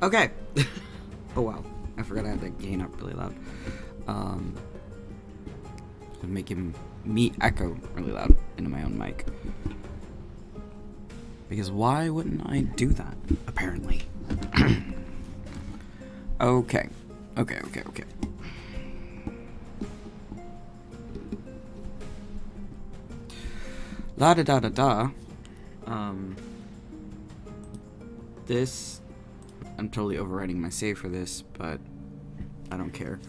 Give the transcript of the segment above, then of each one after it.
Okay. Oh wow, I forgot I had that gain up really loud. Making me echo really loud into my own mic. Because why wouldn't I do that? Apparently. Okay. La da da da da. This, I'm totally overwriting my save for this, but I don't care.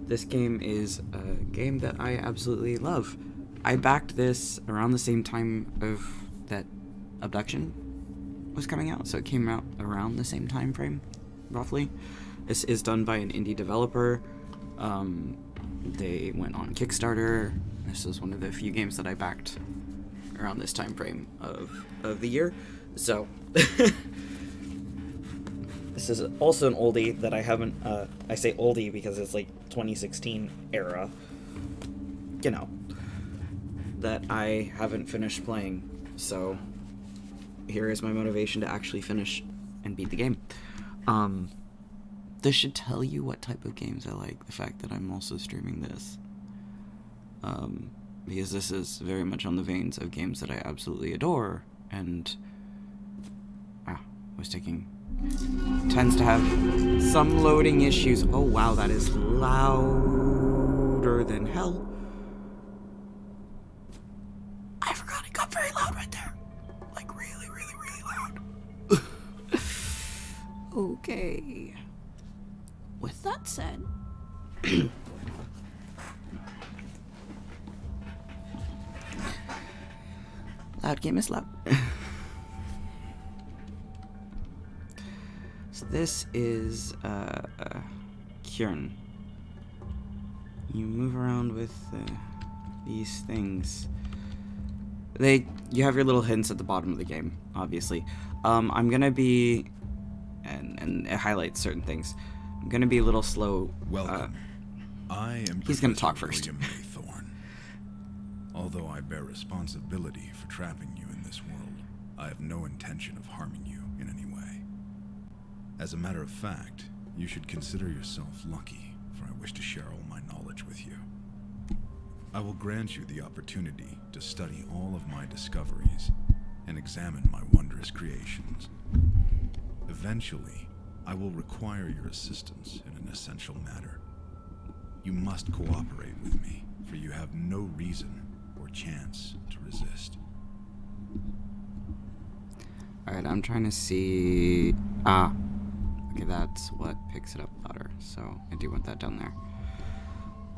This game is a game that I absolutely love. I backed this around the same time of that Obduction was coming out, so it came out around the same time frame, roughly. This is done by an indie developer. They went on Kickstarter. This is one of the few games that I backed around this time frame of the year. So this is also an oldie that I haven't, I say oldie because it's like 2016 era, you know, that I haven't finished playing. So here is my motivation to actually finish and beat the game. This should tell you what type of games I like, the fact that I'm also streaming this. Because this is very much on the veins of games that I absolutely adore, and tends to have some loading issues. Oh wow, that is louder than hell. I forgot it got very loud right there. Like really, really, really loud. Okay. With that said, loud game is loud. So this is Quern. You move around with these things. You have your little hints at the bottom of the game, obviously. I'm gonna be, and it highlights certain things. I'm gonna be a little slow. Welcome. I am. He's gonna talk first. Thorn. Although I bear responsibility for trapping you in this world, I have no intention of harming you in any way. As a matter of fact, you should consider yourself lucky, for I wish to share all my knowledge with you. I will grant you the opportunity to study all of my discoveries and examine my wondrous creations. Eventually, I will require your assistance in an essential matter. You must cooperate with me, for you have no reason or chance to resist. Alright, I'm trying to see... Okay, that's what picks it up louder, so I do want that down there.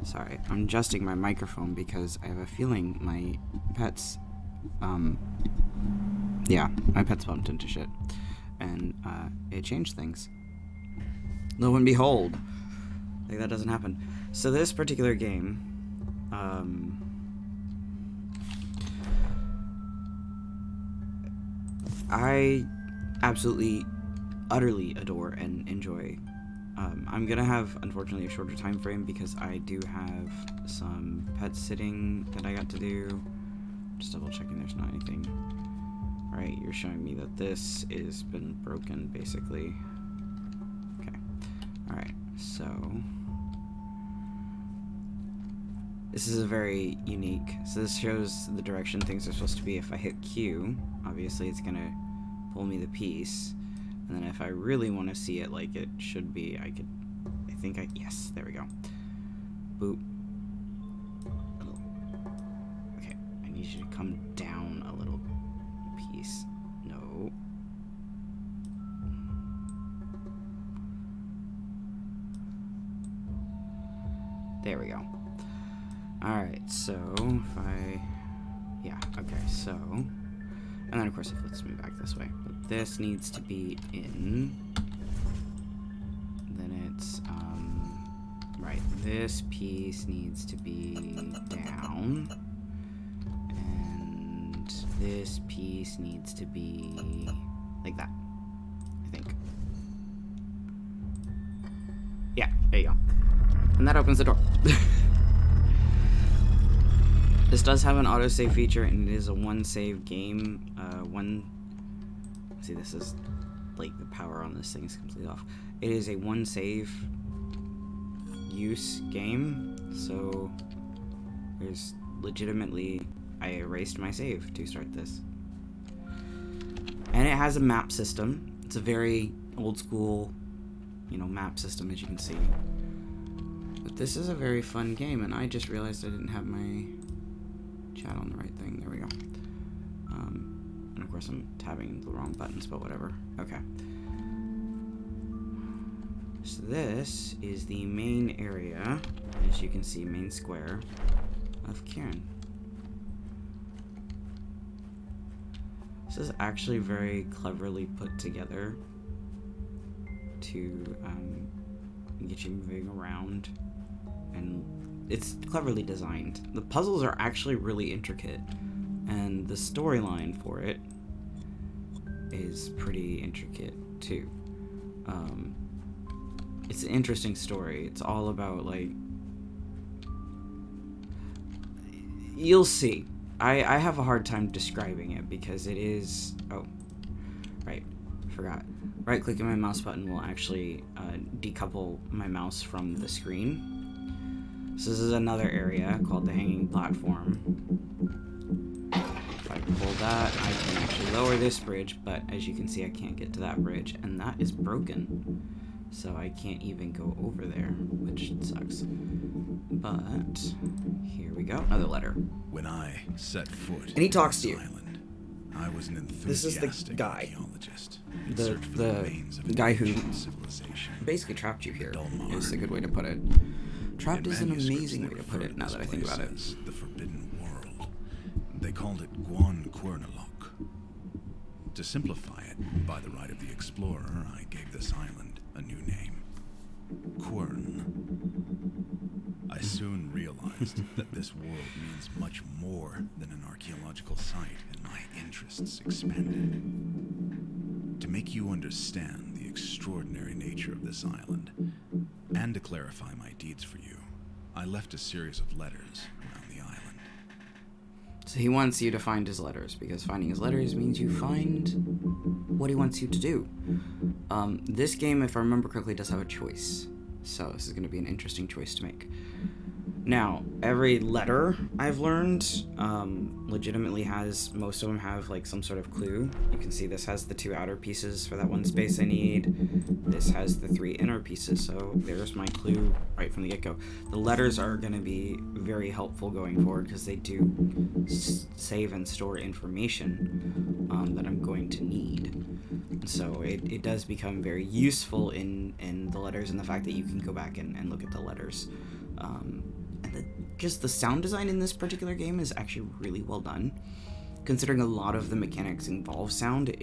Sorry, I'm adjusting my microphone because I have a feeling my pets, yeah, my pets bumped into shit, and, it changed things. Lo and behold, like that doesn't happen. So this particular game, I absolutely, utterly adore and enjoy. I'm gonna have, unfortunately, a shorter time frame because I do have some pet sitting that I got to do. Just double checking there's not anything. Right, you're showing me that this has been broken, basically. Okay. Alright, so... this is a very unique... So this shows the direction things are supposed to be. If I hit Q, obviously it's gonna pull me the piece. And then if I really want to see it like it should be, yes, there we go. Boop. Okay, I need you to come down a little piece. No. There we go. Alright, so if I... yeah, okay, so... and then, of course, let's move back this way. But this needs to be in. Then it's, right, this piece needs to be down. And this piece needs to be like that, I think. Yeah, there you go. And that opens the door. This does have an autosave feature, and it is a one-save game. See, this is like the power on this thing is completely off. It is a one save use game, so there's legitimately, I erased my save to start this. And it has a map system. It's a very old school, you know, map system, as you can see. But this is a very fun game, and I just realized I didn't have my chat on the right thing. There we go. And of course I'm tabbing the wrong buttons, but whatever. Okay. So this is the main area, as you can see, main square of Quern. This is actually very cleverly put together to get you moving around, and it's cleverly designed. The puzzles are actually really intricate, and the storyline for it is pretty intricate too. It's an interesting story. It's all about, like, you'll see. I have a hard time describing it because it is, oh, right, forgot. Right clicking my mouse button will actually decouple my mouse from the screen. So this is another area called the hanging platform. If I pull that, I can actually lower this bridge, but as you can see, I can't get to that bridge, and that is broken. So I can't even go over there, which sucks. But here we go, another letter. When I set foot and he talks to you. Island, I was an This is enthusiastic the guy. archaeologist. The guy who basically trapped you here is a good way to put it. Trapped is an amazing way to put it, now that I think about it. The Forbidden World. They called it Quern. To simplify it, by the right of the explorer, I gave this island a new name. Quern. I soon realized that this world means much more than an archaeological site, and my interests expanded. To make you understand the extraordinary nature of this island, and to clarify my deeds for you, I left a series of letters around the island. So he wants you to find his letters, because finding his letters means you find what he wants you to do. This game, if I remember correctly, does have a choice. So this is going to be an interesting choice to make. Now, every letter I've learned legitimately has, most of them have like some sort of clue. You can see this has the 2 outer pieces for that 1 space I need. This has the 3 inner pieces, so there's my clue right from the get-go. The letters are going to be very helpful going forward because they do save and store information that I'm going to need. So it does become very useful in the letters, and the fact that you can go back and look at the letters. And just the sound design in this particular game is actually really well done. Considering a lot of the mechanics involve sound,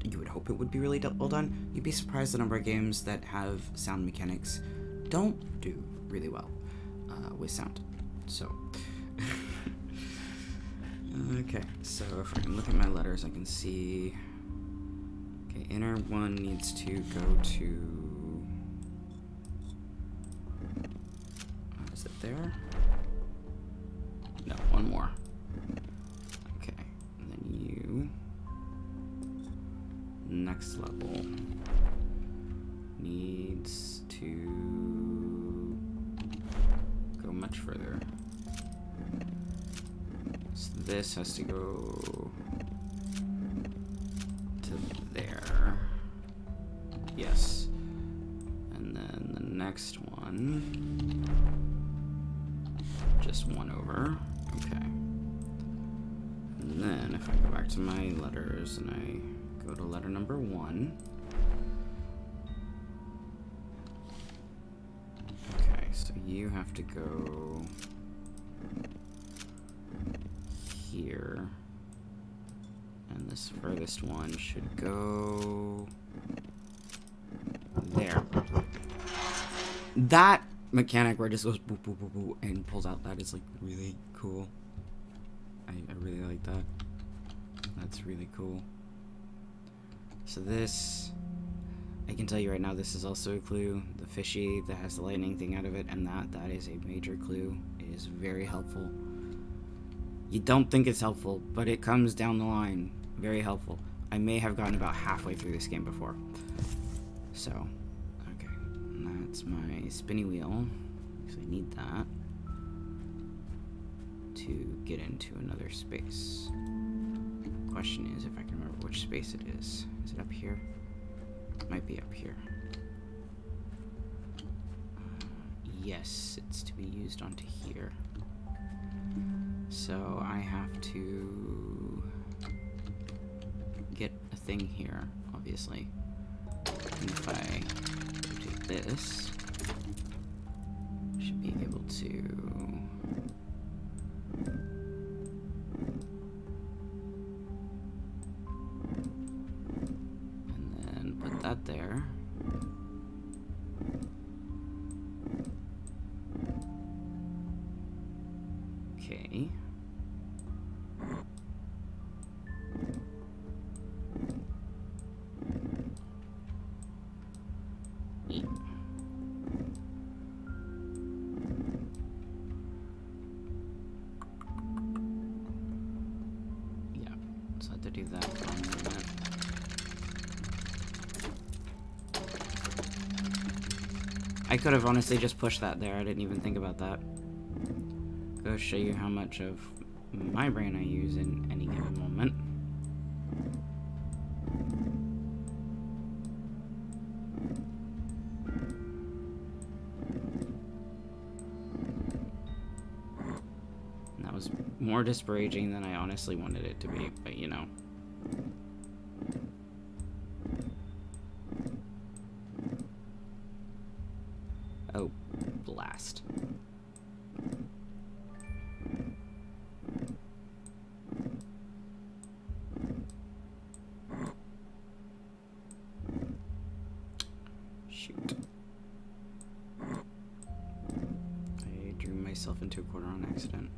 you would hope it would be really well done. You'd be surprised the number of games that have sound mechanics don't do really well with sound. So, okay, so if I can look at my letters, I can see, okay, inner 1 needs to go to, is it there? No, 1 more. Okay, and then you, next level, needs to go much further. So this has to go to there. Yes. And then the next one, just 1 over. Okay. And then if I go back to my letters and I go to letter number 1. Okay, so you have to go here. And this furthest one should go there. That mechanic where it just goes boop, boop, boop, boop, and pulls out, that is like really cool. I really like that. That's really cool. So this, I can tell you right now, this is also a clue. The fishy that has the lightning thing out of it, and that is a major clue. It is very helpful. You don't think it's helpful, but it comes down the line. Very helpful. I may have gotten about halfway through this game before. So, okay. And that's my spinny wheel. Because I need that to get into another space. Question is if I can remember which space it is. Is it up here? It might be up here. Yes, it's to be used onto here. So I have to get a thing here, obviously. And if I rotate this, I should be able to... and then put that there. Okay. Yeah, so I have to do that for a minute. I could have honestly just pushed that there. I didn't even think about that. Go show you how much of my brain I use in any given moment. And that was more disparaging than I honestly wanted it to be, but you know. Oh, blast. Shoot. I drew myself into a corner on accident.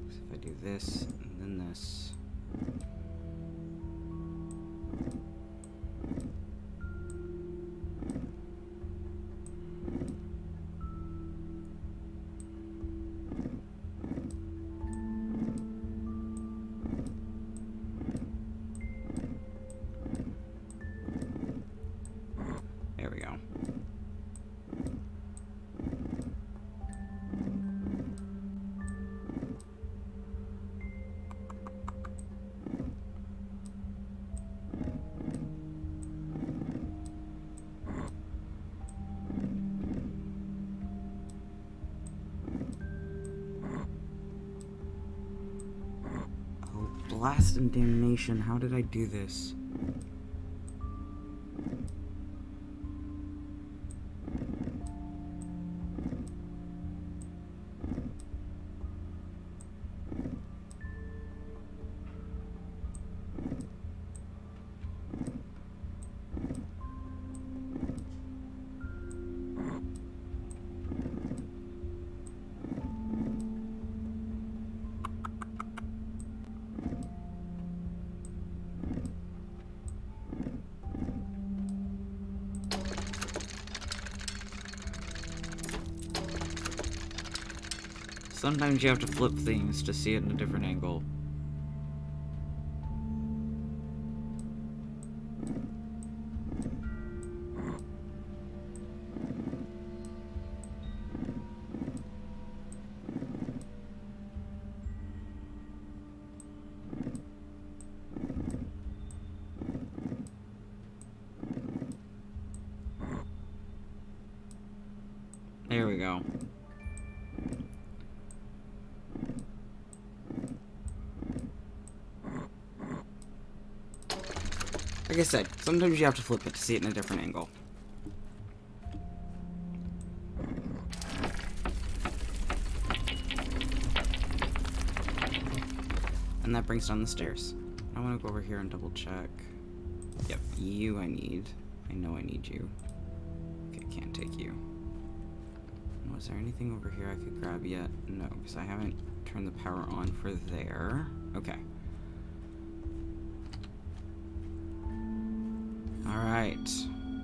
So if I do this, and then this. There we go. Oh, blast and damnation, how did I do this? Sometimes you have to flip things to see it in a different angle. There we go. Like I said, sometimes you have to flip it to see it in a different angle. And that brings down the stairs. I want to go over here and double check. Yep, you I need. I know I need you. Okay, can't take you. Was there anything over here I could grab yet? No, because I haven't turned the power on for there. Okay. Alright.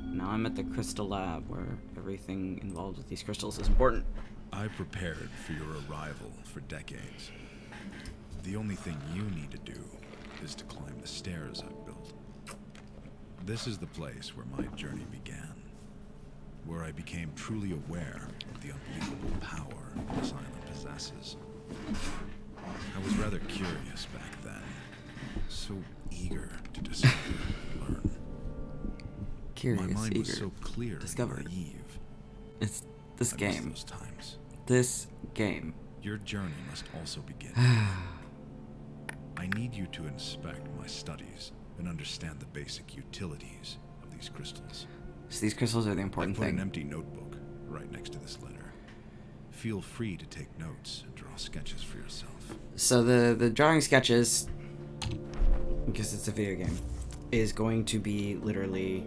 Now I'm at the crystal lab, where everything involved with these crystals is important. I prepared for your arrival for decades. The only thing you need to do is to climb the stairs I've built. This is the place where my journey began, where I became truly aware of the unbelievable power this island possesses. I was rather curious back then, so eager to discover and learn. Curious, my mind eager, was so clear discover. and naive. It's this I game. miss those times. This game. Your journey must also begin. I need you to inspect my studies and understand the basic utilities of these crystals. So these crystals are the important I put thing. an empty notebook right next to this letter. Feel free to take notes and draw sketches for yourself. So the drawing sketches, because it's a video game, is going to be literally,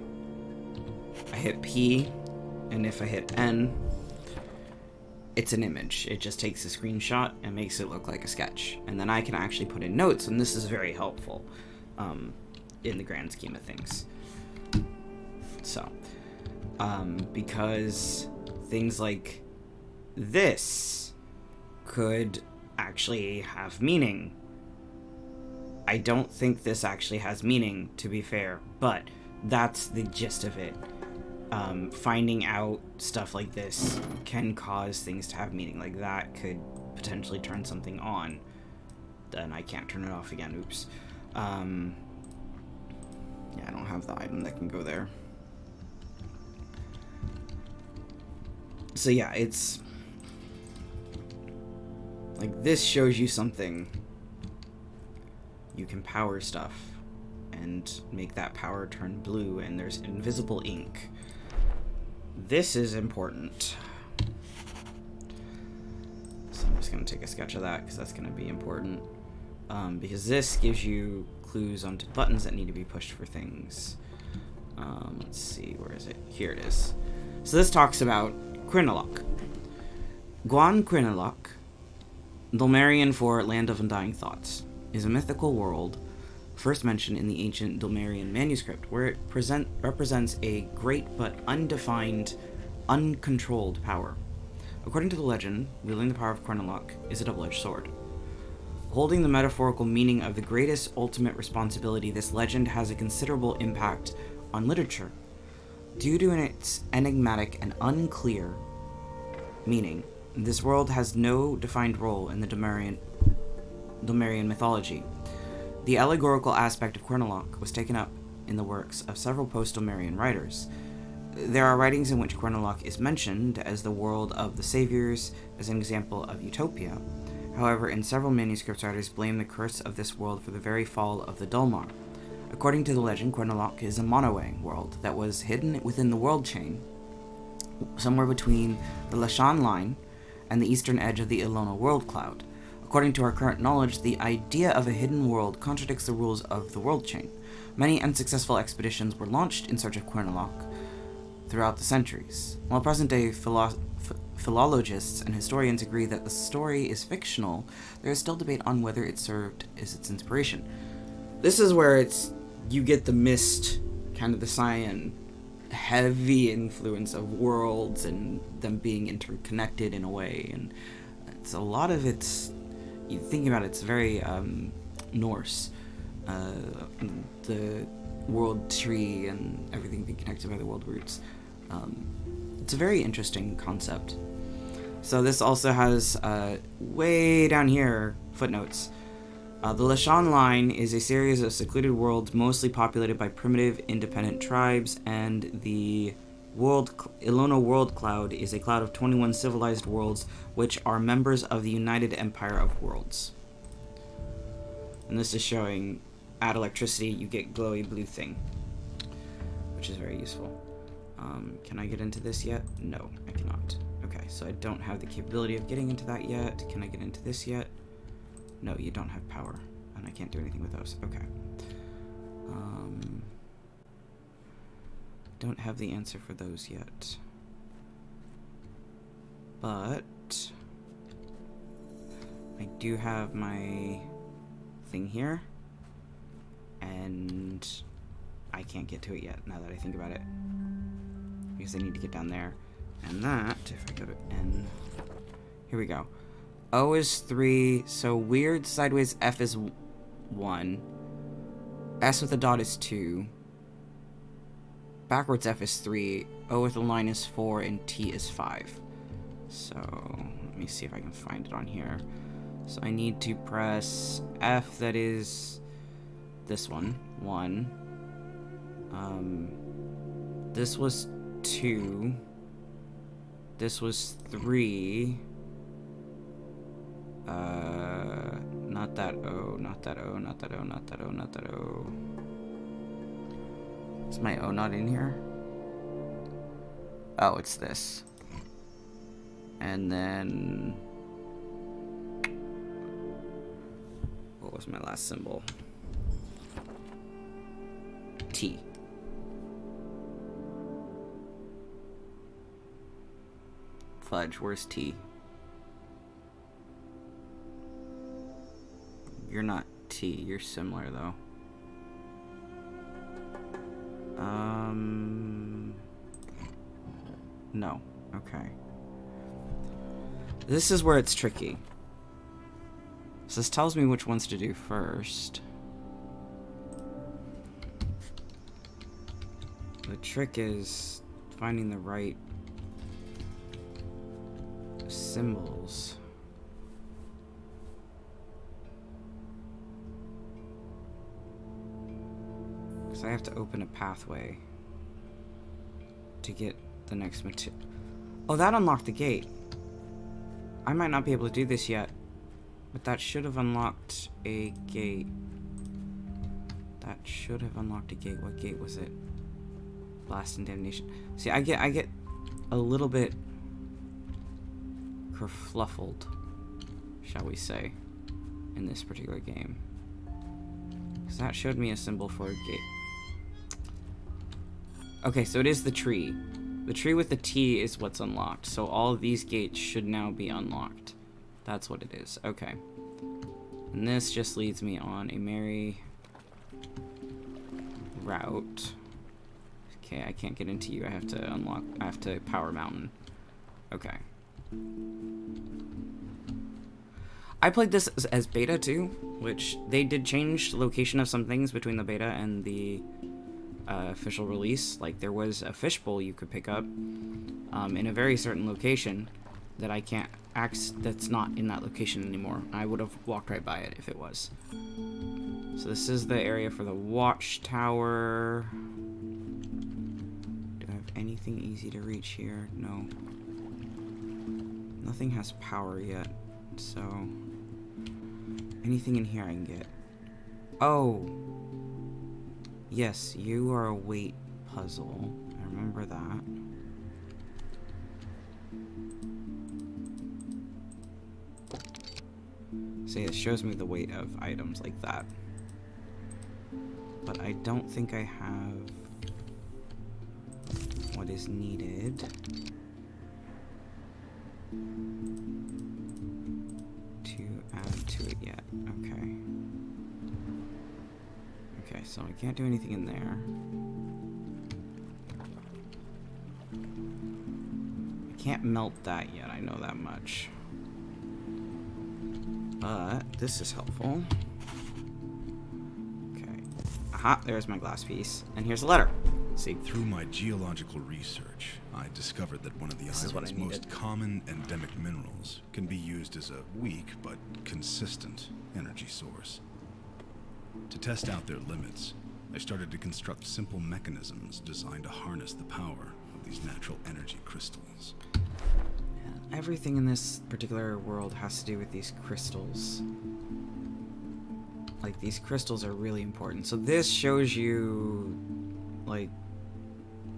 I hit P, and if I hit N, it's an image. It just takes a screenshot and makes it look like a sketch. And then I can actually put in notes, and this is very helpful in the grand scheme of things. So, because things like this could actually have meaning. I don't think this actually has meaning, to be fair, but that's the gist of it. Finding out stuff like this can cause things to have meaning. Like that could potentially turn something on. Then I can't turn it off again. Oops. Yeah, I don't have the item that can go there. So yeah, it's like this shows you something. You can power stuff and make that power turn blue, and there's invisible ink. This is important. So I'm just going to take a sketch of that because that's going to be important. Because this gives you clues onto buttons that need to be pushed for things. Let's see, where is it? Here it is. So this talks about Quern. Quern, Dulmerian for Land of Undying Thoughts, is a mythical world first mentioned in the ancient Dulmerian manuscript, where it represents a great but undefined, uncontrolled power. According to the legend, wielding the power of Quern is a double-edged sword. Holding the metaphorical meaning of the greatest ultimate responsibility, this legend has a considerable impact on literature. Due to its enigmatic and unclear meaning, this world has no defined role in the Dulmerian mythology. The allegorical aspect of Quern was taken up in the works of several post-Dulmerian writers. There are writings in which Quern is mentioned as the world of the saviors, as an example of utopia. However, in several manuscripts, writers blame the curse of this world for the very fall of the Dulmar. According to the legend, Quern is a monowang world that was hidden within the world chain, somewhere between the Lashan line and the eastern edge of the Ilona world cloud. According to our current knowledge, the idea of a hidden world contradicts the rules of the world chain. Many unsuccessful expeditions were launched in search of Quern throughout the centuries. While present-day philologists and historians agree that the story is fictional, there is still debate on whether it served as its inspiration. This is where you get the Myst, kind of the cyan, heavy influence of worlds and them being interconnected in a way, and it's a lot of it's, you think about it, it's very Norse, the world tree and everything being connected by the world roots. It's a very interesting concept. So this also has way down here footnotes. The Lashan line is a series of secluded worlds mostly populated by primitive, independent tribes, and the Ilona world cloud is a cloud of 21 civilized worlds which are members of the United Empire of Worlds. And this is showing, add electricity, you get glowy blue thing, which is very useful. Can I get into this yet? No, I cannot. Okay, so I don't have the capability of getting into that yet. Can I get into this yet? No, you don't have power, and I can't do anything with those. Okay. Don't have the answer for those yet. But I do have my thing here, and I can't get to it yet, now that I think about it. Because I need to get down there. And that, if I go to N, Here we go. O is 3, so weird sideways F is 1. S with a dot is 2. Backwards F is 3. O with a line is 4, and T is 5. So, let me see if I can find it on here. So I need to press F, that is this one, 1. This was 2. This was 3. Not that O, not that O, not that O, not that O, not that O. Is my O not in here? Oh, it's this. And then... what was my last symbol? T. Fudge, where's T? You're not T, you're similar though. No. Okay. This is where it's tricky. So this tells me which ones to do first. The trick is finding the right symbols. Because I have to open a pathway to get the next material. Oh, that unlocked the gate. I might not be able to do this yet, but that should have unlocked a gate. That should have unlocked a gate. What gate was it? Blast and damnation. See, I get a little bit kerfluffled, shall we say, in this particular game. Because that showed me a symbol for a gate. Okay, so it is the tree. The tree with the T is what's unlocked. So all of these gates should now be unlocked. That's what it is. Okay. And this just leads me on a merry route. Okay, I can't get into you. I have to unlock... I have to power mountain. Okay. I played this as beta too, which they did change the location of some things between the beta and the official release. Like, there was a fishbowl you could pick up in a very certain location that I can't that's not in that location anymore. I would have walked right by it if it was. So this is the area for the watchtower. Do I have anything easy to reach here? No. Nothing has power yet, so anything in here I can get. Oh! Yes, you are a weight puzzle. I remember that. See, it shows me the weight of items like that. But I don't think I have what is needed to add to it yet. Okay. Okay, so I can't do anything in there. I can't melt that yet, I know that much. But this is helpful. Okay. Aha, there's my glass piece. And here's a letter. See? Through my geological research, I discovered that one of the island's most common endemic minerals can be used as a weak but consistent energy source. To test out their limits, I started to construct simple mechanisms designed to harness the power of these natural energy crystals. Everything in this particular world has to do with these crystals. Like, these crystals are really important. So this shows you, like,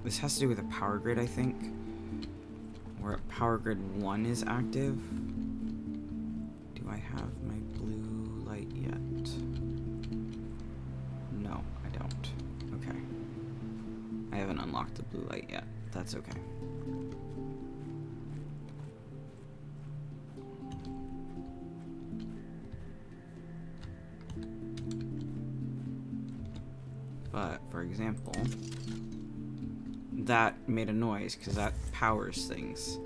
this has to do with a power grid, I think. Where power grid 1 is active. Do I have my blue light yet? No, I don't. Okay. I haven't unlocked the blue light yet. That's okay. But, for example, that made a noise because that powers things.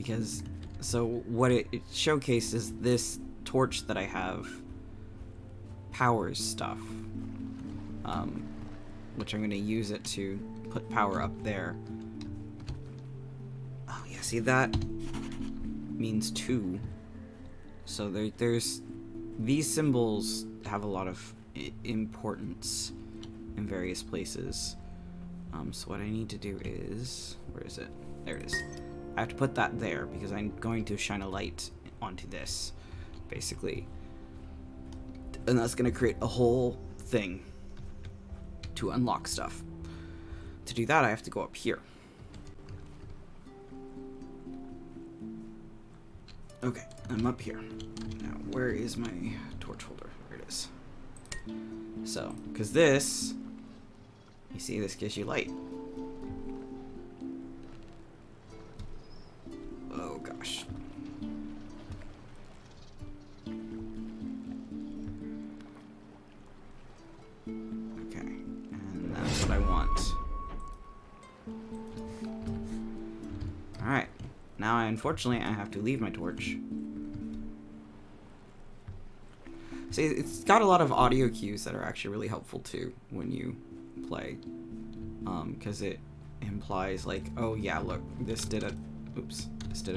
because so what it showcases, this torch that I have powers stuff, which I'm going to use it to put power up there. Oh yeah, see, that means 2. So there's these symbols have a lot of importance in various places. So what I need to do is, where is it? There it is. I have to put that there because I'm going to shine a light onto this, basically. And that's going to create a whole thing to unlock stuff. To do that, I have to go up here. Okay, I'm up here. Now, where is my torch holder? There it is. So, because this, you see, this gives you light. Oh, gosh. Okay, and that's what I want. Alright, now unfortunately I have to leave my torch. See, it's got a lot of audio cues that are actually really helpful too when you play. Because it implies like, oh yeah, look, this did a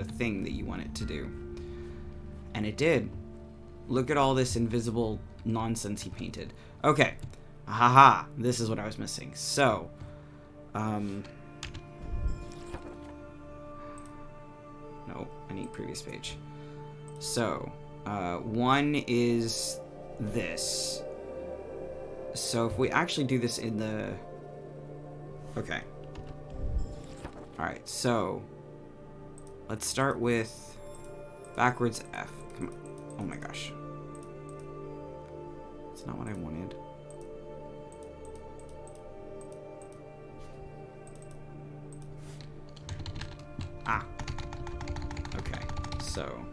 thing that you want it to do. And it did. Look at all this invisible nonsense he painted. Okay. Haha, this is what I was missing. So, no, I need previous page. So, 1 is this. So if we actually do this in the... Okay. Alright, so let's start with backwards F. Come on. Oh my gosh. That's not what I wanted. Ah. Okay, so...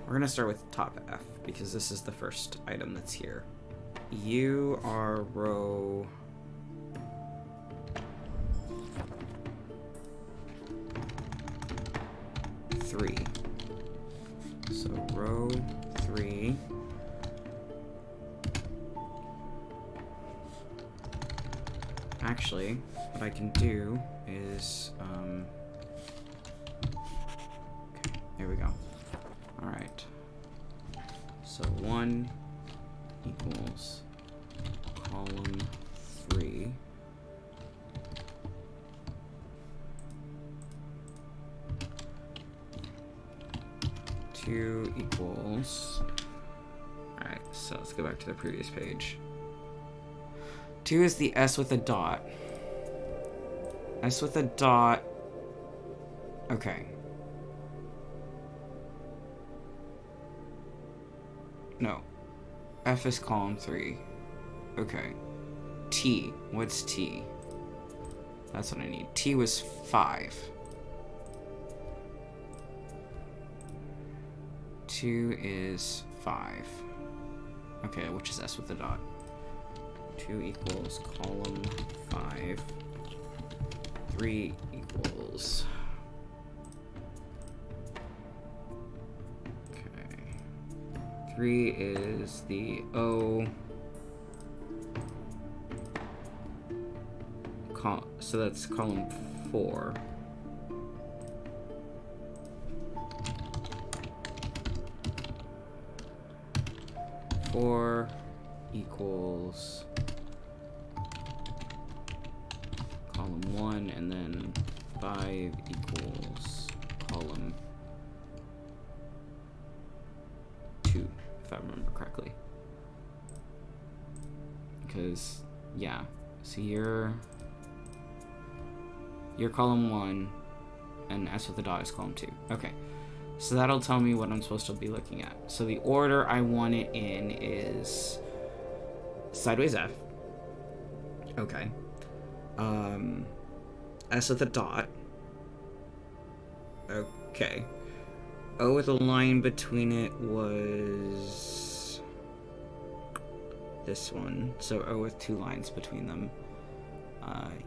we're gonna start with top F, because this is the first item that's here. You are row... three. So row 3. Actually, what I can do is, okay, there we go. Alright. So 1 equals column 3. Two equals... Alright, so let's go back to the previous page. 2 is the S with a dot. S with a dot... Okay. No. F is column 3. Okay. T. What's T? That's what I need. T was 5. 2 is 5. Okay, which is S with the dot. 2 equals column 5. 3 equals... Okay. 3 is the O... So that's column 4. Four equals column 1, and then 5 equals column 2, if I remember correctly. Because, yeah, so you're column 1, and S with the dot is column 2. Okay. So that'll tell me what I'm supposed to be looking at. So the order I want it in is sideways F. Okay. S with a dot. Okay. O with a line between it was this one. So O with 2 lines between them.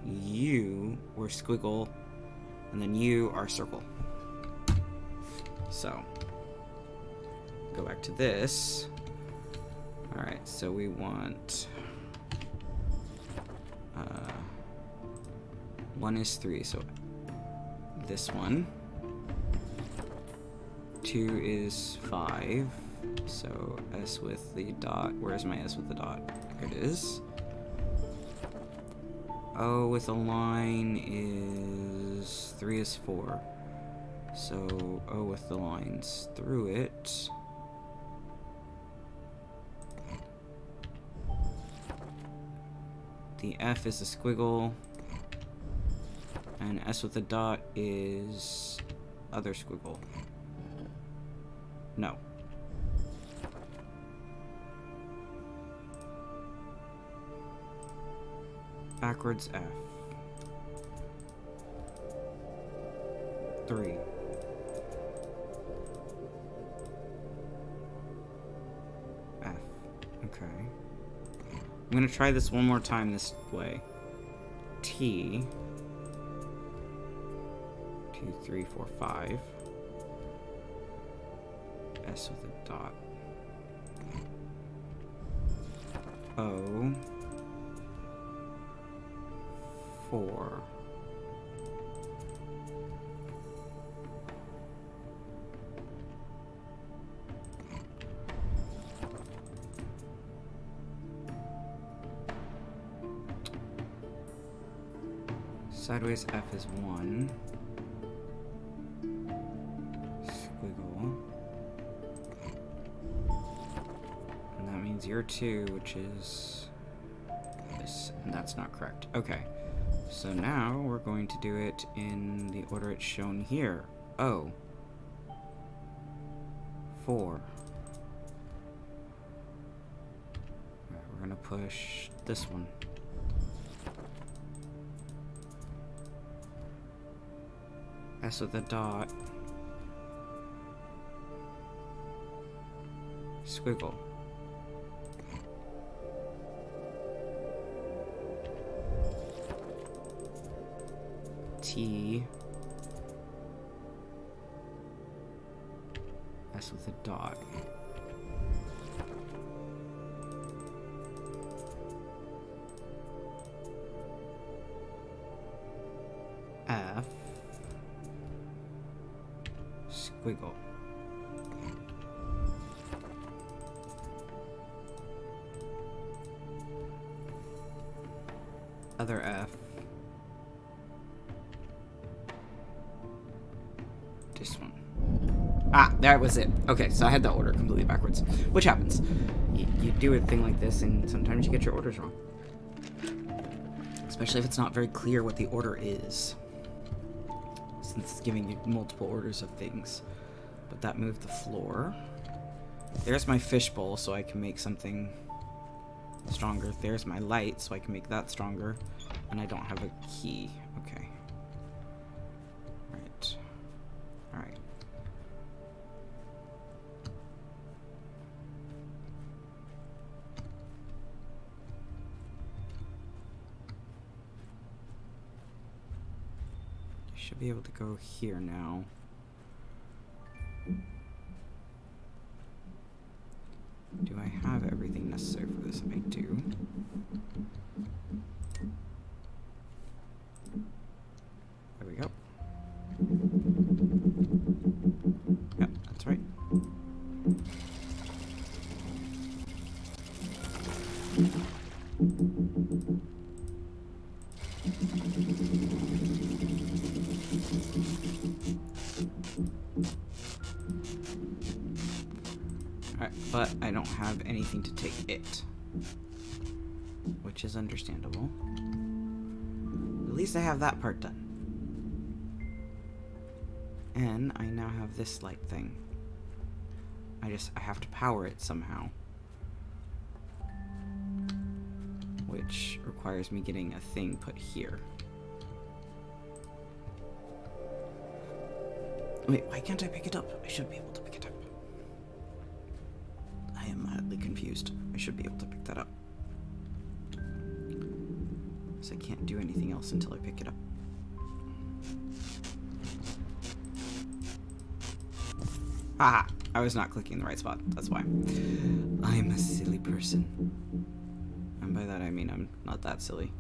You were squiggle, and then you are circle. So, go back to this. Alright, so we want... 1 is 3, so this one. 2 is 5, so S with the dot. Where's my S with the dot? Here it is. O with a line is 3 is 4. So O with the lines through it. The F is a squiggle. And S with the dot is other squiggle. No. Backwards F. 3. F. Okay. I'm gonna try this one more time this way. T. 2, 3, 4, 5. S with a dot. O. 4. Sideways F is 1. Squiggle. And that means you're 2, which is this, and that's not correct. Okay. So now we're going to do it in the order it's shown here. O. 4. Alright, we're gonna push this one. S with a dot. Squiggle. T. S with a dot. F. Squiggle. Other F. This one. Ah, that was it. Okay, so I had the order completely backwards, which happens. You do a thing like this, and sometimes you get your orders wrong. Especially if it's not very clear what the order is. Since it's giving you multiple orders of things. But that moved the floor. There's my fishbowl, so I can make something stronger. There's my light, so I can make that stronger. And I don't have a key. Okay. Right. Alright. Should be able to go here now. Do I have everything necessary for this? I do. There we go. Yep, that's right. Alright, but I don't have anything to take it, which is understandable. At least I have that part done. And I now have this light thing. I have to power it somehow. Which requires me getting a thing put here. Wait, why can't I pick it up? I should be able to pick it up. I am madly confused. I should be able to pick that up. So I can't do anything else until I pick it up. Haha! I was not clicking the right spot. That's why. I'm a silly person. And by that I mean I'm not that silly.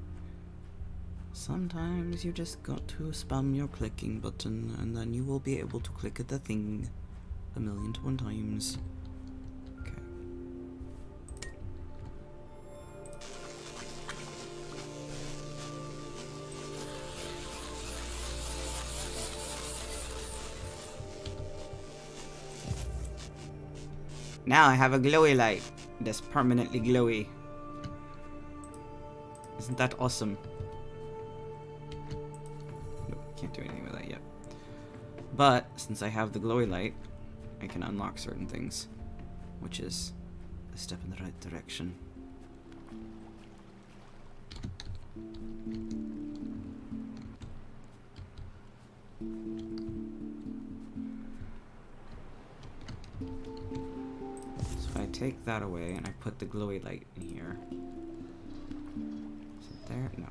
Sometimes you just got to spam your clicking button and then you will be able to click at the thing 1,000,001 times. Okay. Now I have a glowy light that's permanently glowy. Isn't that awesome? Nope, can't do anything with that yet. But since I have the glowy light, I can unlock certain things, which is a step in the right direction. So I take that away and I put the glowy light in here. Is it there? No.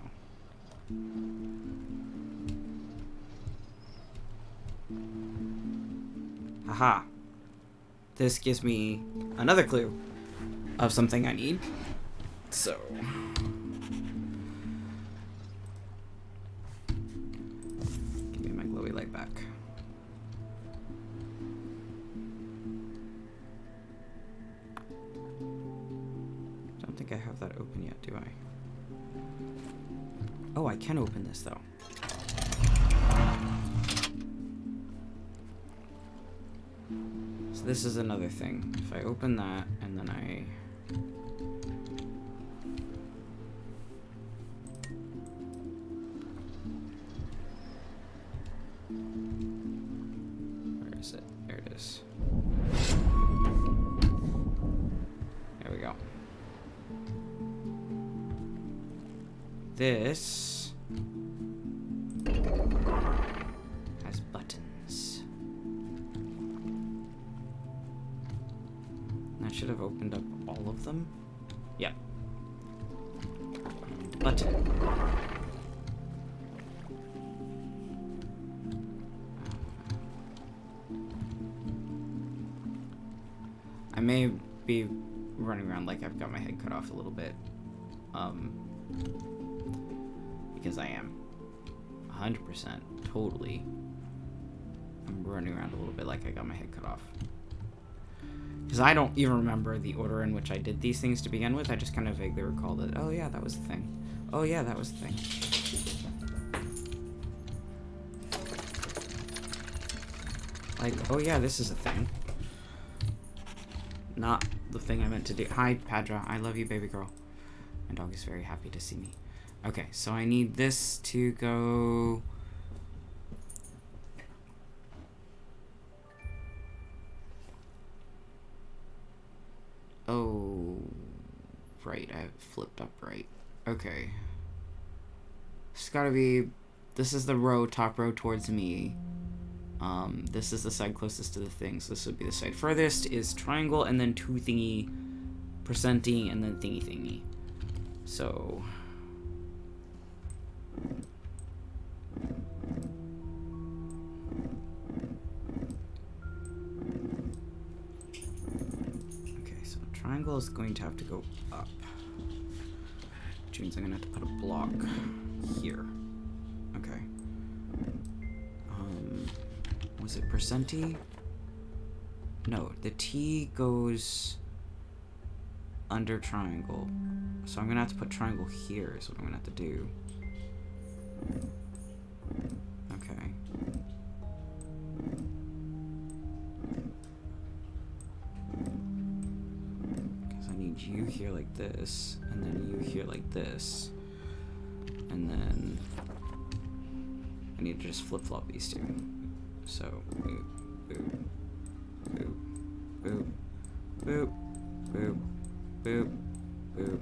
Haha. This gives me another clue of something I need. So. Give me my glowy light back. Don't think I have that open yet, do I? Oh, I can open this though. So this is another thing. If I open that and then I... Where is it? There it is. There we go. This has buttons. That should have opened up all of them. Yep. Button. I may be running around like I've got my head cut off a little bit. Because I am 100% totally. I'm running around a little bit like I got my head cut off. Because I don't even remember the order in which I did these things to begin with. I just kind of vaguely recall that, oh yeah, that was the thing. Oh yeah, that was the thing. Like, oh yeah, this is a thing. Not the thing I meant to do. Hi, Padra. I love you, baby girl. My dog is very happy to see me. Okay, so I need this to go... Oh, right, I flipped up right. Okay. It's gotta be... This is the row, top row towards me. This is the side closest to the thing, so this would be the side furthest, is triangle, and then 2 thingy, percenting, and then thingy thingy. So... Okay, so triangle is going to have to go up. Which means I'm gonna have to put a block here. Okay. Was it percenti? No, the T goes under triangle. So I'm gonna have to put triangle here is what I'm gonna have to do. Okay. Because I need you here like this, and then you here like this. And then I need to just flip-flop these two. So, boop, boop, boop, boop, boop, boop, boop,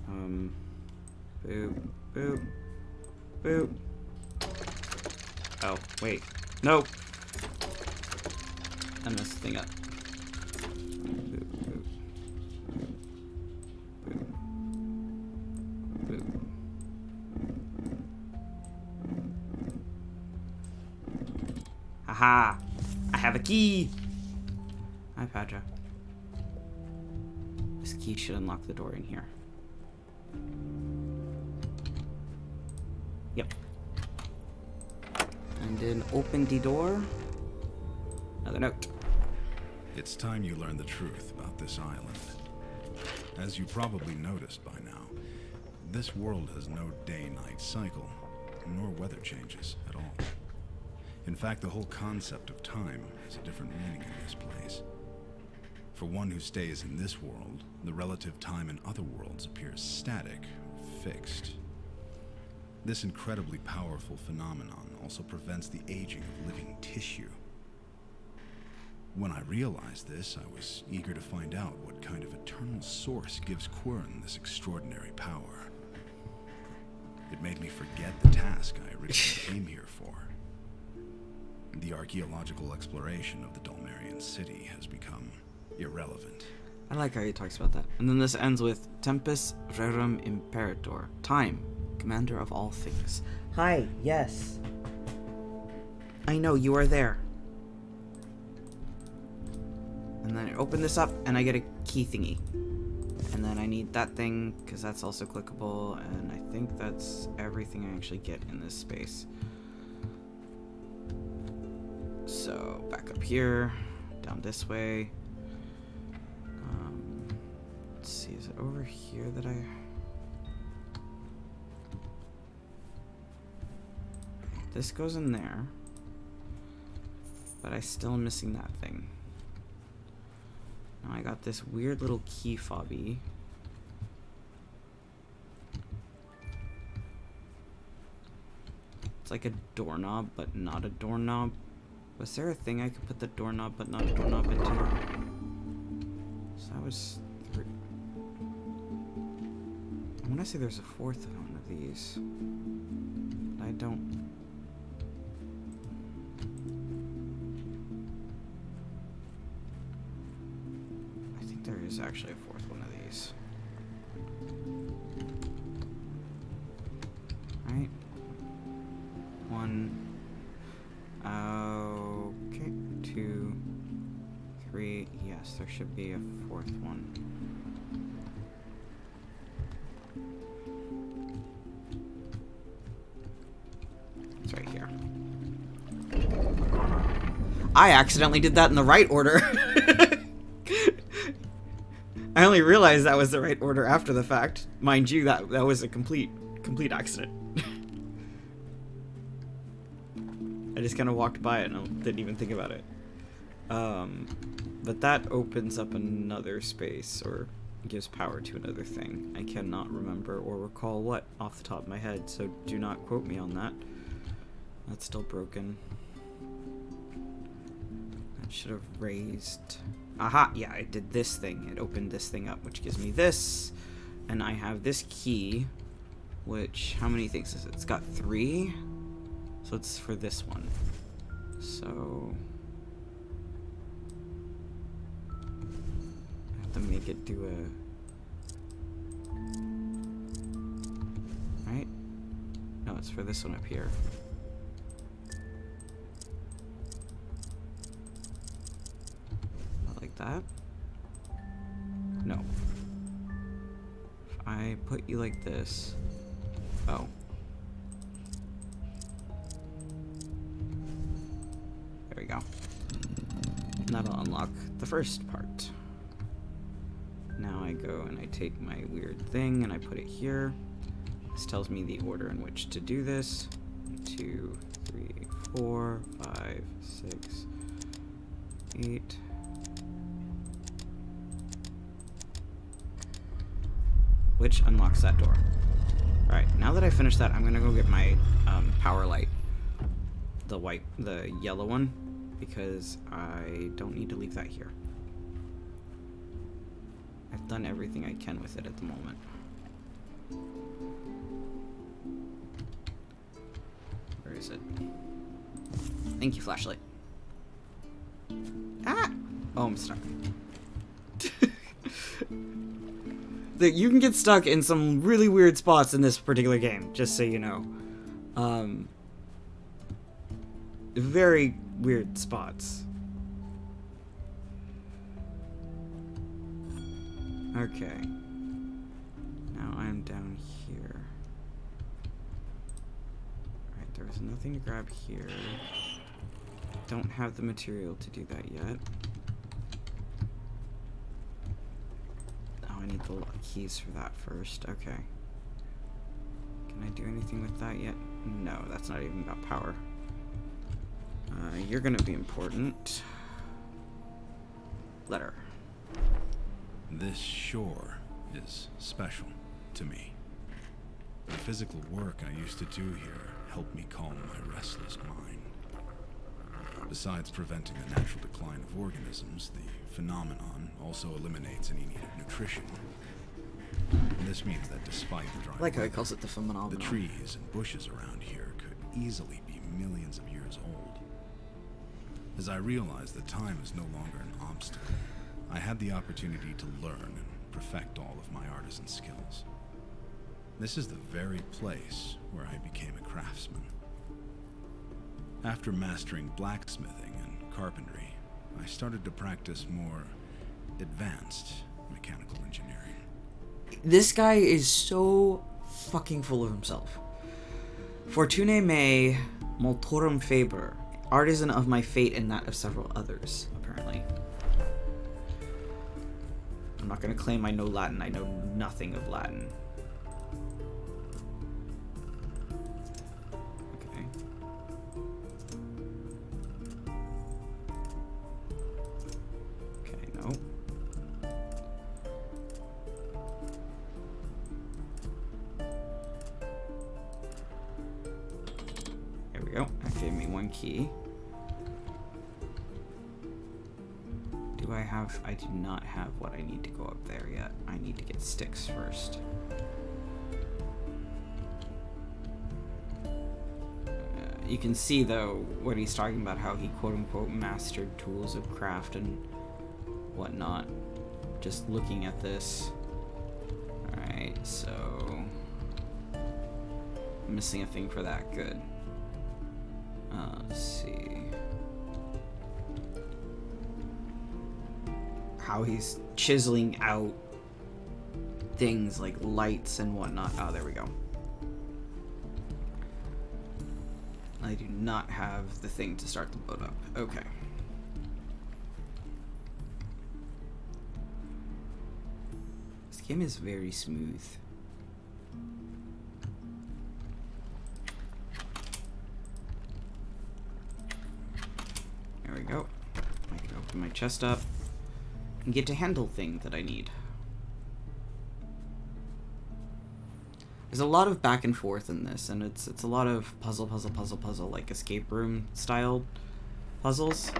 boop, boop, boop, boop. Oh, wait. No! I messed the thing up. Boop, boop, boop, boop, Aha! I have a key! Hi, Padra. This key should unlock the door in here. Yep. And then open the door. Another note. It's time you learn the truth about this island. As you probably noticed by now, this world has no day-night cycle, nor weather changes at all. In fact, the whole concept of time has a different meaning in this place. For one who stays in this world, the relative time in other worlds appears static, or fixed. This incredibly powerful phenomenon also prevents the aging of living tissue. When I realized this, I was eager to find out what kind of eternal source gives Quern this extraordinary power. It made me forget the task I originally came here for. The archaeological exploration of the Dulmerian city has become irrelevant. I like how he talks about that. And then this ends with Tempus Rerum Imperator. Time, commander of all things. Hi, yes. I know, you are there. And then I open this up, and I get a key thingy. And then I need that thing, because that's also clickable, and I think that's everything I actually get in this space. So, back up here, down this way. Let's see, is it over here that I... This goes in there. But I still am missing that thing. Now I got this weird little key fobby. It's like a doorknob, but not a doorknob. Was there a thing I could put the doorknob, but not a doorknob into? So that was three. I want to say there's a fourth one of these. I don't. I think there is actually a fourth one of these. Right? One. Okay. 2, 3. Yes, there should be a fourth one. It's right here. I accidentally did that in the right order. I only realized that was the right order after the fact. Mind you, that was a complete accident. I just kind of walked by it and didn't even think about it. But that opens up another space, or gives power to another thing. I cannot remember or recall what off the top of my head, so do not quote me on that. That's still broken. That should have raised... Aha! Yeah, I did this thing. It opened this thing up, which gives me this. And I have this key, which... How many things is it? It's got 3. So it's for this one. So... I have to make it do a... Right? No, it's for this one up here. Like that? No. If I put you like this... Oh. There we go. And that'll unlock the first part. Now I go and I take my weird thing and I put it here. This tells me the order in which to do this. 2, 3, 4, 5, 6, 8. Which unlocks that door. Alright, now that I finished that, I'm gonna go get my power light. The yellow one, because I don't need to leave that here. I've done everything I can with it at the moment. Where is it? Thank you, flashlight. Ah! Oh, I'm stuck. You can get stuck in some really weird spots in this particular game, just so you know. Very weird spots. Okay. Now I'm down here. Alright, there was nothing to grab here. Don't have the material to do that yet. Oh, I need the keys for that first. Okay. Can I do anything with that yet? No, that's not even got power. You're gonna be important. Letter. This shore is special to me. The physical work I used to do here helped me calm my restless mind. Besides preventing the natural decline of organisms, the phenomenon also eliminates any need of nutrition. And this means that despite the dry I like how he weather, calls it the phenomenon. the trees and bushes around here could easily be millions of years old. As I realized that time is no longer an obstacle, I had the opportunity to learn and perfect all of my artisan skills. This is the very place where I became a craftsman. After mastering blacksmithing and carpentry, I started to practice more advanced mechanical engineering. This guy is so fucking full of himself. Fortune me multorum faber, artisan of my fate and that of several others, apparently. I'm not going to claim I know Latin. I know nothing of Latin. Okay. Okay, no. There we go. That gave me one key. Do I have... I do not have what I need to go up there yet. I need to get sticks first. You can see, though, what he's talking about, how he quote-unquote mastered tools of craft and whatnot. Just looking at this. Alright, so... I'm missing a thing for that. Good. Let's see... how he's chiseling out things like lights and whatnot. Oh, there we go. I do not have the thing to start the boat up. Okay. This game is very smooth. There we go. I can open my chest up and get a handle thing that I need. There's a lot of back and forth in this, and it's a lot of puzzle, like escape room style puzzles,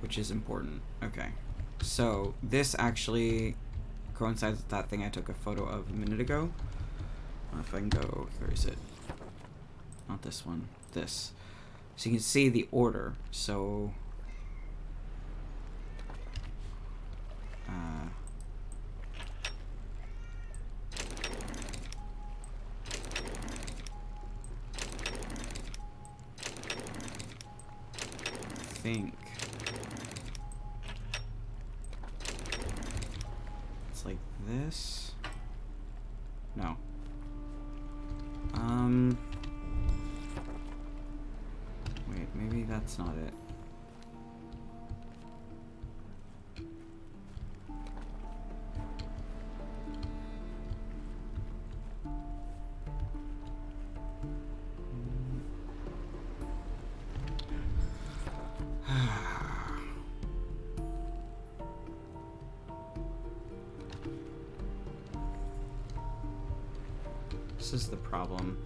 which is important. Okay, so this actually coincides with that thing I took a photo of a minute ago. If I can go, where is it? Not this one, this. So you can see the order. So I think it's like this. No. Wait, maybe that's not it. This is the problem.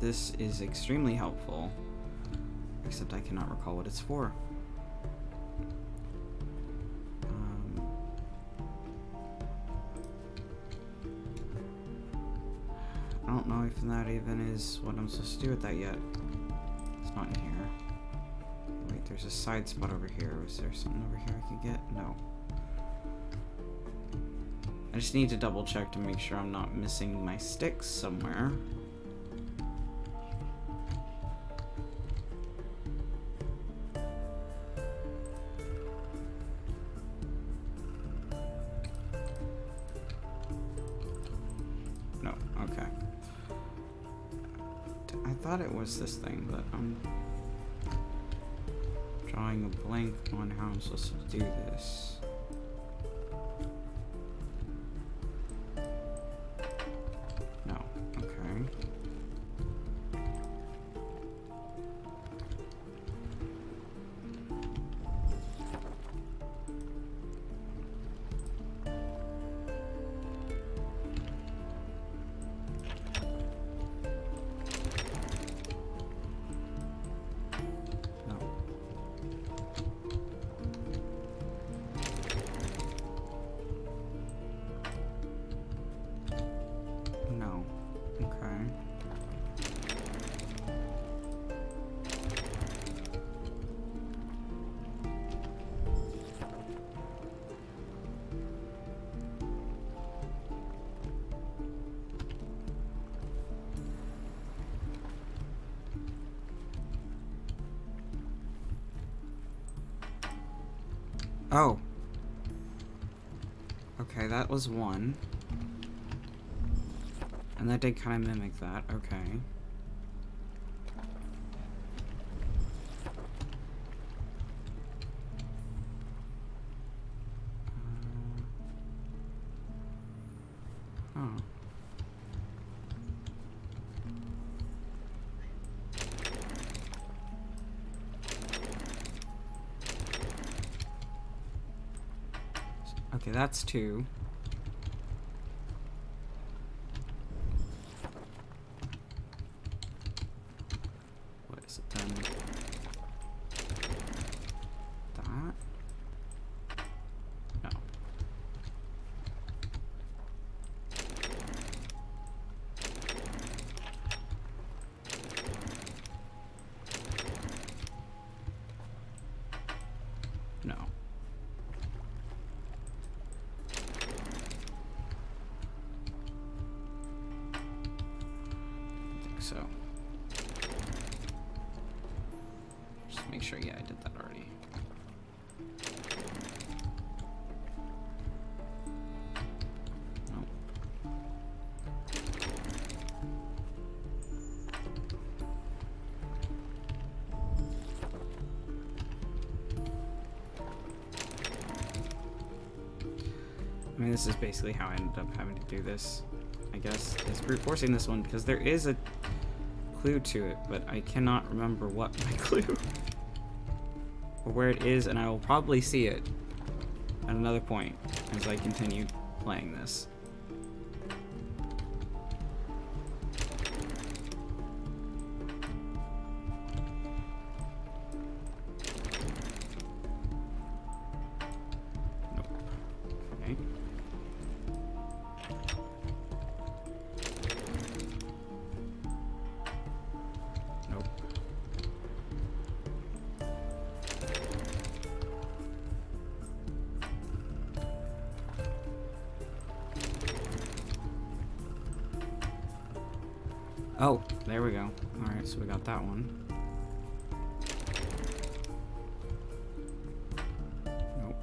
This is extremely helpful, except I cannot recall what it's for. I don't know if that even is what I'm supposed to do with that yet. It's not in here. Wait, there's a side spot over here. Was there something over here I could get? No. I just need to double check to make sure I'm not missing my sticks somewhere. thought it was this thing, but I'm drawing a blank on how I'm supposed to do this. No. Okay. No. Okay. Oh. Okay, that was one. And that did kind of mimic that. Okay. Oh. Okay, that's two. What is it then? That? No. No. So just make sure, yeah, I did that already. Nope. I mean, this is basically how I ended up having to do this, I guess, is brute forcing this one, because there is a clue to it, but I cannot remember what my clue or where it is, and I will probably see it at another point as I continue playing this. Nope. Okay. Nope. Oh, there we go. Alright, so we got that one. Nope.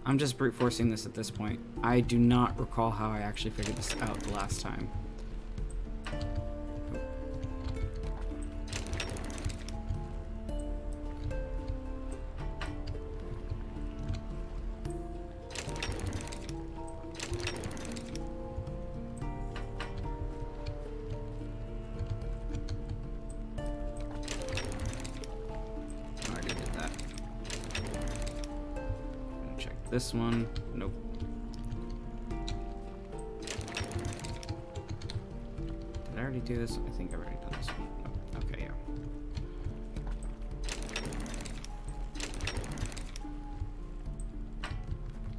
I'm just brute forcing this at this point. I do not recall how I actually figured this out the last time. I already did that. Gonna check this one. Nope. Did I already do this? I think I've already done this one. Nope. Okay, yeah.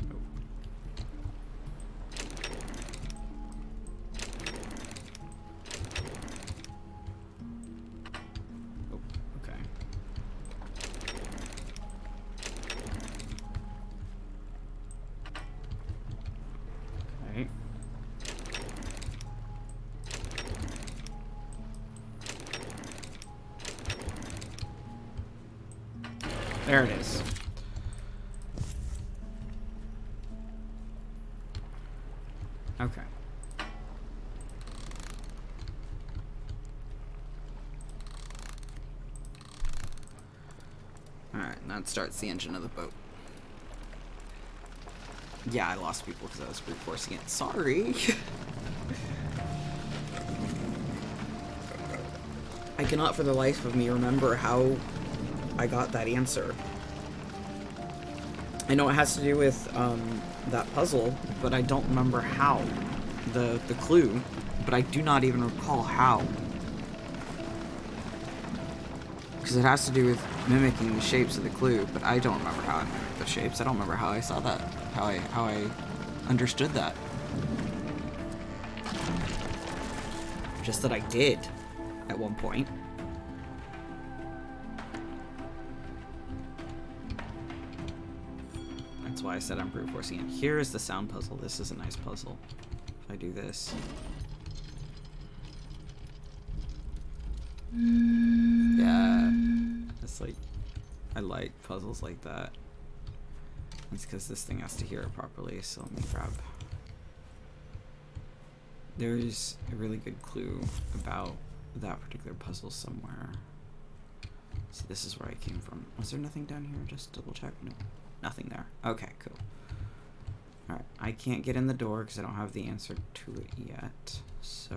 Nope. Oh, okay. Okay. There it is. Okay. Alright, that starts the engine of the boat. Yeah, I lost people because I was brute forcing it. Sorry. I cannot for the life of me remember how I got that answer. I know it has to do with that puzzle, but I don't remember how. The clue, but I do not even recall how. Because it has to do with mimicking the shapes of the clue, but I don't remember how I mimicked the shapes. I don't remember how I saw that, how I understood that. Just that I did at one point. That's why I said I'm brute forcing it. Here is the sound puzzle. This is a nice puzzle. If I do this. Yeah. It's like, I like puzzles like that. It's because this thing has to hear it properly, so let me grab. There's a really good clue about that particular puzzle somewhere. So this is where I came from. Was there nothing down here? Just double check. No, nothing there. Okay, cool. Alright, I can't get in the door because I don't have the answer to it yet. So,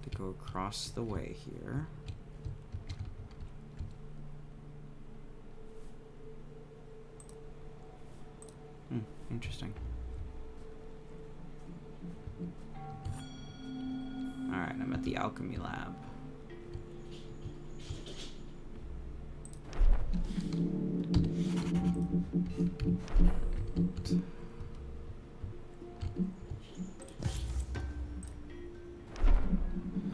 to go across the way here. Interesting. Alright, I'm at the alchemy lab.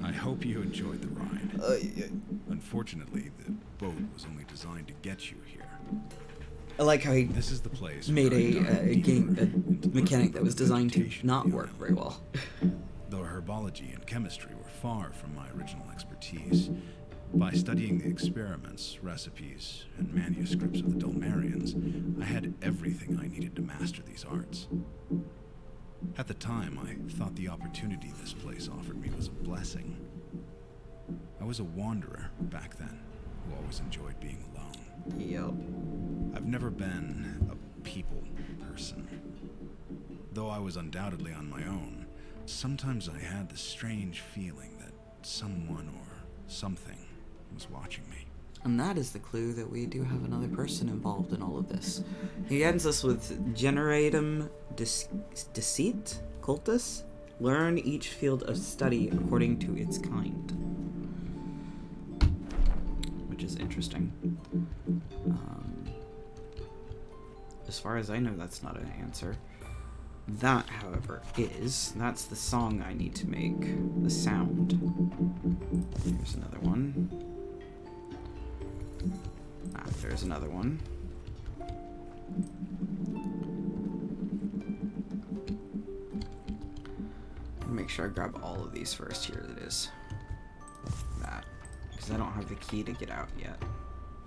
I hope you enjoyed the ride. Yeah. Unfortunately, the boat was only designed to get you here. I like how he This is the place made where I dive a into the mechanic that was designed to vegetation not beyond work it. very well. Though herbology and chemistry were far from my original expertise, by studying the experiments, recipes, and manuscripts of the Dulmarians, I had everything I needed to master these arts. At the time, I thought the opportunity this place offered me was a blessing. I was a wanderer back then, who always enjoyed being alone. Yep. I've never been a people person. Though I was undoubtedly on my own, sometimes I had the strange feeling that someone or something was watching me. And that is the clue that we do have another person involved in all of this. He ends us with Generatum Deceit Cultus. Learn each field of study according to its kind. Which is interesting. As far as I know, that's not an answer. That, however, that's the song I need to make. The sound. Here's another one. Ah, there's another one. Make sure I grab all of these first. Here it is. That. Because I don't have the key to get out yet.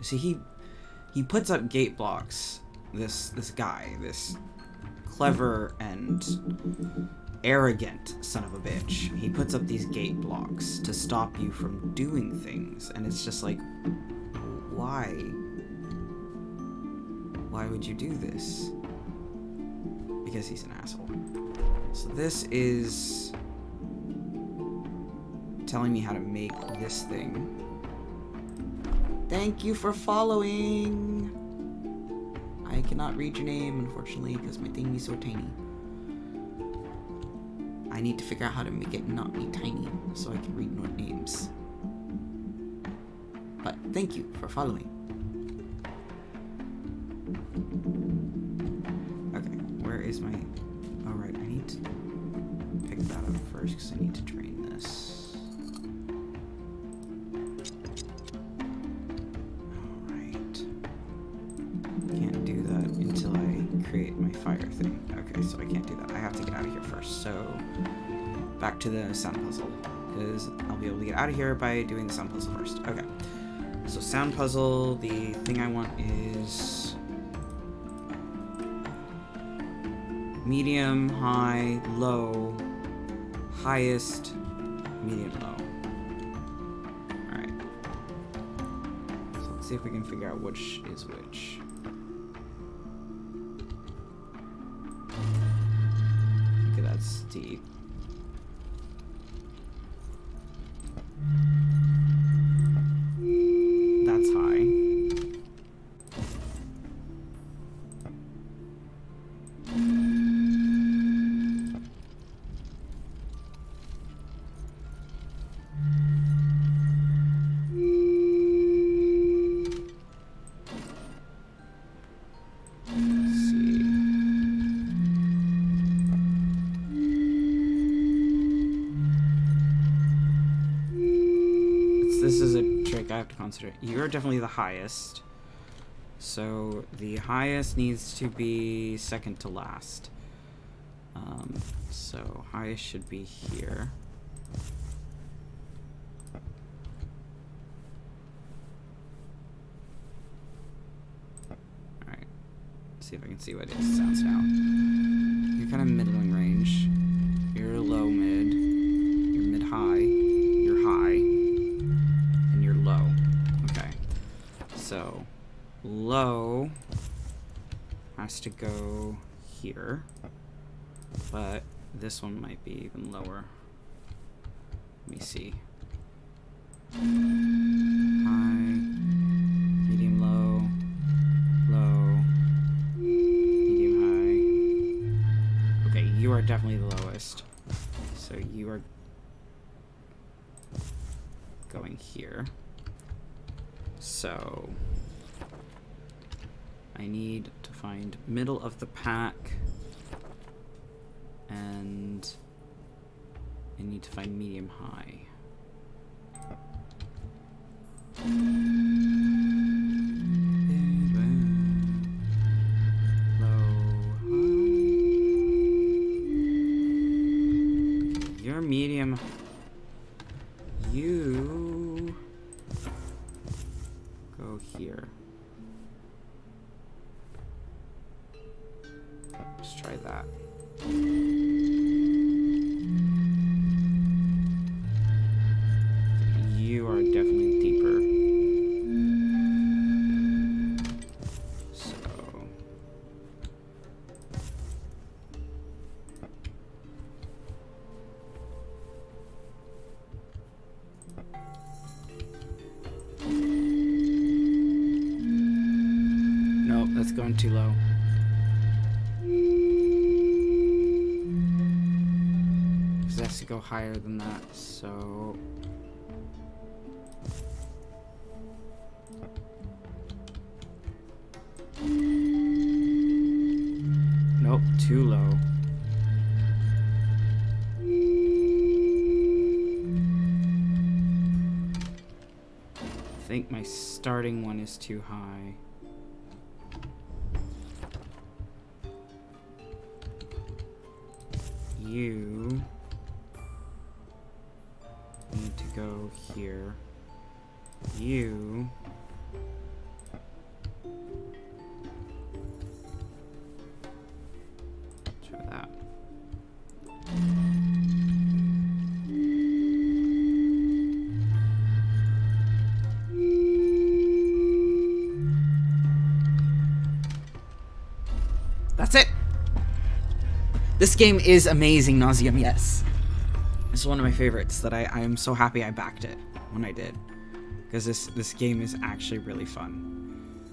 See, he puts up gate blocks. This guy, this clever and arrogant son of a bitch. He puts up these gate blocks to stop you from doing things. And it's just like, why? Why would you do this? Because he's an asshole. So this is telling me how to make this thing. Thank you for following. I cannot read your name, unfortunately, because my thing is so tiny. I need to figure out how to make it not be tiny so I can read more names. But thank you for following. Okay, where is my... Alright, I need to pick that up first because I need to drain this. Alright. Can't do that until I create my fire thing. Okay, so I can't do that. I have to get out of here first. So, back to the sound puzzle. Because I'll be able to get out of here by doing the sound puzzle first. Okay. So sound puzzle, the thing I want is... medium, high, low, highest, medium, low. Alright. So let's see if we can figure out which is which. Okay, that's steep. That's high. This is a trick I have to consider. You're definitely the highest. So the highest needs to be second to last. So highest should be here. Alright. See if I can see what it sounds now. You're kind of middling range. You're low mid. You're mid high. You're high. Low. Okay. So, low has to go here. But this one might be even lower. Let me see. High, medium, low, low, medium, high. Okay, you are definitely the lowest. So you are going here. So I need to find middle of the pack, and I need to find medium high. Low, high. You're medium. You go here. Let's try that. You are definitely deeper. So nope, that's going too low. Because it has to go higher than that, so nope, too low. I think my starting one is too high. You need to go here. You try that. That's it. This game is amazing, Nauseam, yes. It's one of my favorites that I am so happy I backed it when I did. Because this game is actually really fun.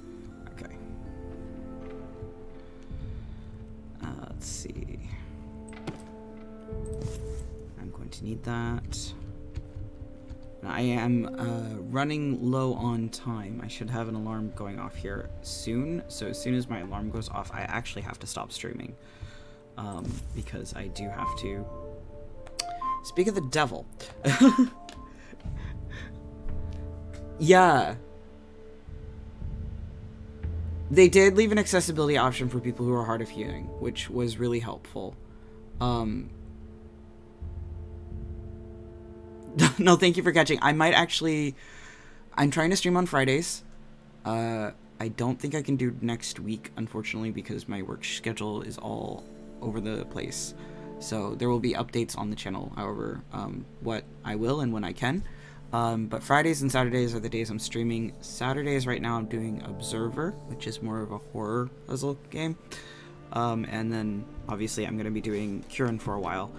Okay. Let's see. I'm going to need that. I am running low on time. I should have an alarm going off here soon. So as soon as my alarm goes off, I actually have to stop streaming. Because I do have to. Speak of the devil. Yeah. They did leave an accessibility option for people who are hard of hearing, which was really helpful. No, thank you for catching. I might actually... I'm trying to stream on Fridays. I don't think I can do next week, unfortunately, because my work schedule is all over the place. So there will be updates on the channel, however, what I will and when I can. But Fridays and Saturdays are the days I'm streaming. Saturdays right now I'm doing Observer, which is more of a horror puzzle game. And then obviously I'm going to be doing Quern for a while.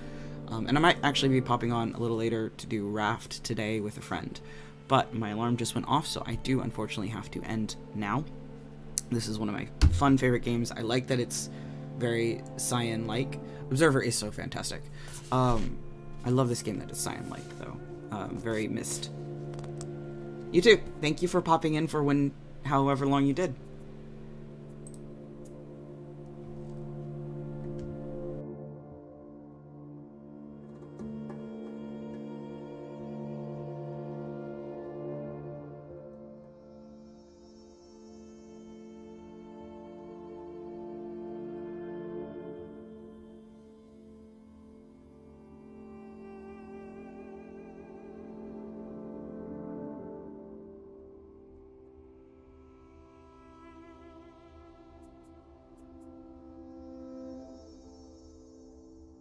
And I might actually be popping on a little later to do Raft today with a friend. But my alarm just went off, so I do unfortunately have to end now. This is one of my fun favorite games. I like that it's very Cyan-like. Observer is so fantastic. I love this game that is Cyan-like, though. Very Myst. You too. Thank you for popping in for however long you did.